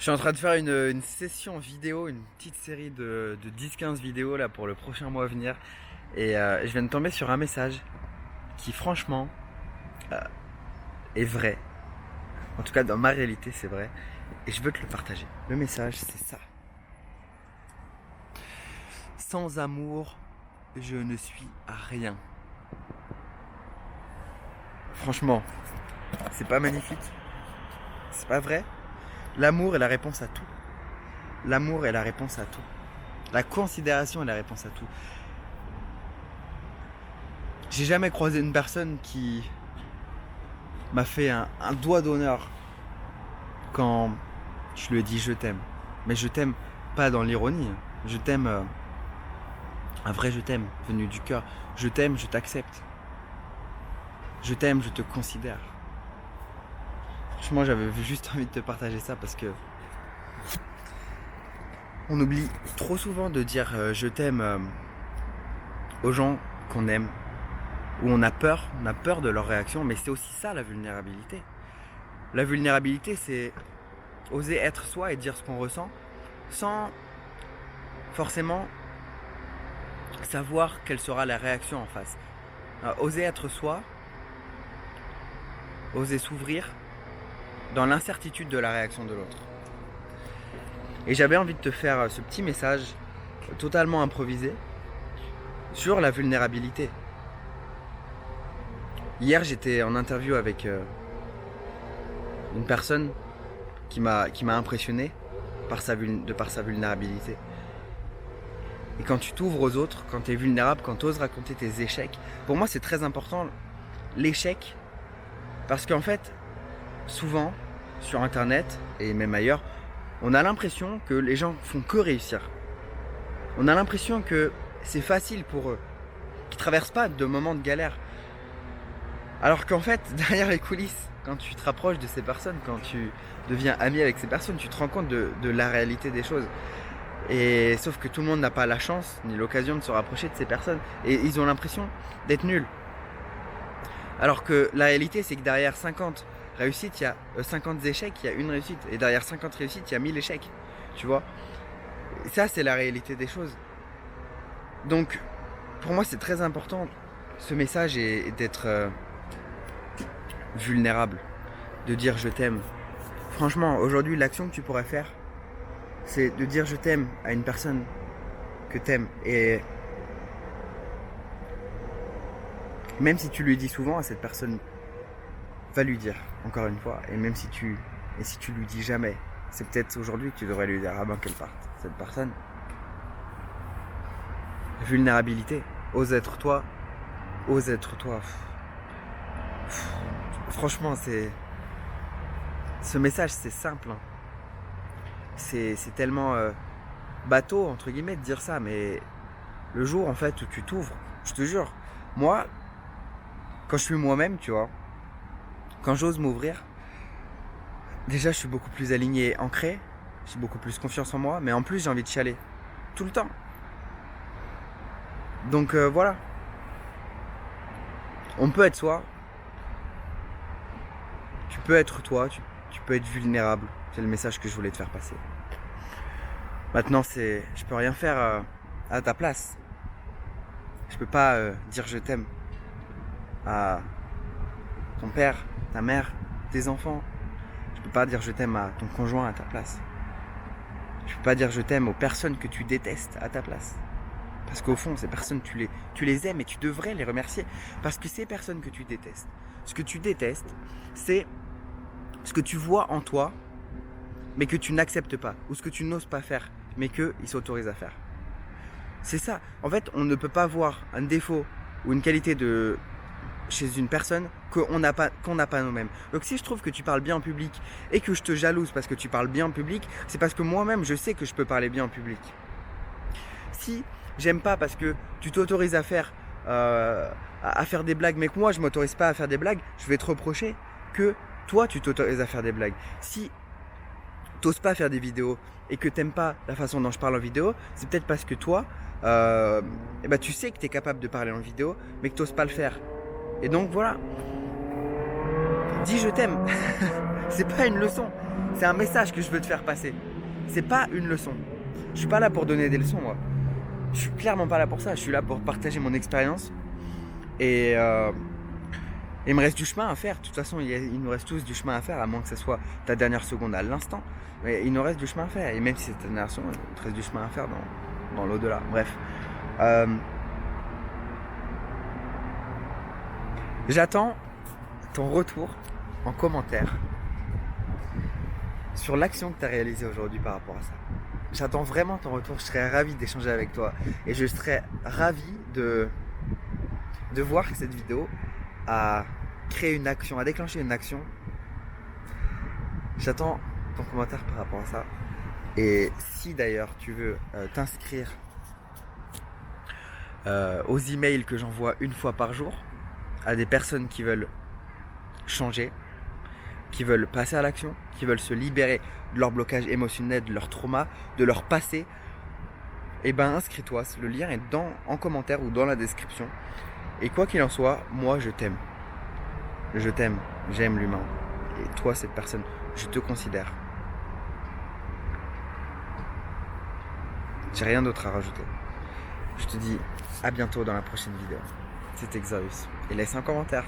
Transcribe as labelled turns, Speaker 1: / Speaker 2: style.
Speaker 1: Je suis en train de faire une session vidéo, une petite série de 10-15 vidéos là pour le prochain mois à venir. Et je viens de tomber sur un message qui franchement euh, est vrai. En tout cas dans ma réalité c'est vrai. Et je veux te le partager. Le message c'est ça. Sans amour, je ne suis rien. Franchement, c'est pas magnifique? C'est pas vrai? L'amour est la réponse à tout. L'amour est la réponse à tout. La considération est la réponse à tout. J'ai jamais croisé une personne qui m'a fait un doigt d'honneur quand je lui ai dit je t'aime. Mais je t'aime pas dans l'ironie. Je t'aime, un vrai je t'aime, venu du cœur. Je t'aime, je t'accepte. Je t'aime, je te considère. Franchement, j'avais juste envie de te partager ça parce que on oublie trop souvent de dire je t'aime aux gens qu'on aime, où on a peur de leur réaction, mais c'est aussi ça la vulnérabilité. La vulnérabilité, c'est oser être soi et dire ce qu'on ressent sans forcément savoir quelle sera la réaction en face. Oser être soi, oser s'ouvrir dans l'incertitude de la réaction de l'autre. Et j'avais envie de te faire ce petit message totalement improvisé sur la vulnérabilité. Hier, j'étais en interview avec une personne qui m'a impressionné par sa vulnérabilité. Et quand tu t'ouvres aux autres, quand tu es vulnérable, quand tu oses raconter tes échecs, pour moi c'est très important l'échec, parce qu'en fait, souvent sur internet et même ailleurs, on a l'impression que les gens font que réussir. On a l'impression que c'est facile pour eux, qu'ils ne traversent pas de moments de galère. Alors qu'en fait, derrière les coulisses, quand tu te rapproches de ces personnes, quand tu deviens ami avec ces personnes, tu te rends compte de la réalité des choses. Et sauf que tout le monde n'a pas la chance ni l'occasion de se rapprocher de ces personnes. Et ils ont l'impression d'être nuls. Alors que la réalité, c'est que derrière 50 réussites, il y a 50 échecs, il y a une réussite. Et derrière 50 réussites, il y a 1000 échecs. Tu vois? Et ça, c'est la réalité des choses. Donc, pour moi, c'est très important, ce message, est d'être vulnérable. De dire je t'aime. Franchement, aujourd'hui, l'action que tu pourrais faire, c'est de dire je t'aime à une personne que t'aimes. Et même si tu lui dis souvent, à cette personne va lui dire, encore une fois. Et même si tu lui dis jamais, c'est peut-être aujourd'hui que tu devrais lui dire ah ben qu'elle parte, cette personne. Vulnérabilité, ose être toi, ose être toi. Franchement, ce message, c'est simple, hein. C'est tellement bateau entre guillemets de dire ça, mais le jour en fait où tu t'ouvres, je te jure, moi, quand je suis moi-même, tu vois, quand j'ose m'ouvrir, déjà je suis beaucoup plus aligné et ancré, j'ai beaucoup plus confiance en moi, mais en plus j'ai envie de chialer tout le temps. Donc voilà, on peut être soi, tu peux être toi, tu peux être vulnérable, c'est le message que je voulais te faire passer. Maintenant, je peux rien faire à ta place. Je peux pas dire je t'aime à ton père, ta mère, tes enfants. Je peux pas dire je t'aime à ton conjoint à ta place. Je peux pas dire je t'aime aux personnes que tu détestes à ta place. Parce qu'au fond, ces personnes, tu les aimes et tu devrais les remercier. Parce que ces personnes que tu détestes, ce que tu détestes, c'est ce que tu vois en toi, mais que tu n'acceptes pas. Ou ce que tu n'oses pas faire, mais qu'ils s'autorisent à faire. C'est ça. En fait, on ne peut pas voir un défaut ou une qualité chez une personne qu'on n'a pas nous-mêmes. Donc si je trouve que tu parles bien en public et que je te jalouse parce que tu parles bien en public, c'est parce que moi-même je sais que je peux parler bien en public. Si j'aime pas parce que tu t'autorises à faire des blagues, mais que moi je m'autorise pas à faire des blagues, je vais te reprocher que toi tu t'autorises à faire des blagues. Si t'oses pas faire des vidéos et que t'aimes pas la façon dont je parle en vidéo, c'est peut-être parce que toi, tu sais que t'es capable de parler en vidéo, mais que t'oses pas le faire. Et donc voilà, dis je t'aime. C'est pas une leçon, c'est un message que je veux te faire passer. C'est pas une leçon. Je suis pas là pour donner des leçons, moi. Je suis clairement pas là pour ça. Je suis là pour partager mon expérience. Et il me reste du chemin à faire. De toute façon, il nous reste tous du chemin à faire, à moins que ce soit ta dernière seconde à l'instant. Mais il nous reste du chemin à faire. Et même si c'est ta dernière seconde, il te reste du chemin à faire dans l'au-delà. Bref. J'attends ton retour en commentaire sur l'action que tu as réalisée aujourd'hui par rapport à ça. J'attends vraiment ton retour. Je serais ravi d'échanger avec toi. Et je serais ravi de voir que cette vidéo a créé une action, a déclenché une action. J'attends ton commentaire par rapport à ça. Et si d'ailleurs tu veux t'inscrire aux emails que j'envoie une fois par jour à des personnes qui veulent changer, qui veulent passer à l'action, qui veulent se libérer de leur blocage émotionnel, de leur trauma, de leur passé, et ben inscris-toi. Le lien est en commentaire ou dans la description. Et quoi qu'il en soit, moi je t'aime. Je t'aime, j'aime l'humain. Et toi, cette personne, je te considère. J'ai rien d'autre à rajouter. Je te dis à bientôt dans la prochaine vidéo. C'était Xarius. Et laisse un commentaire.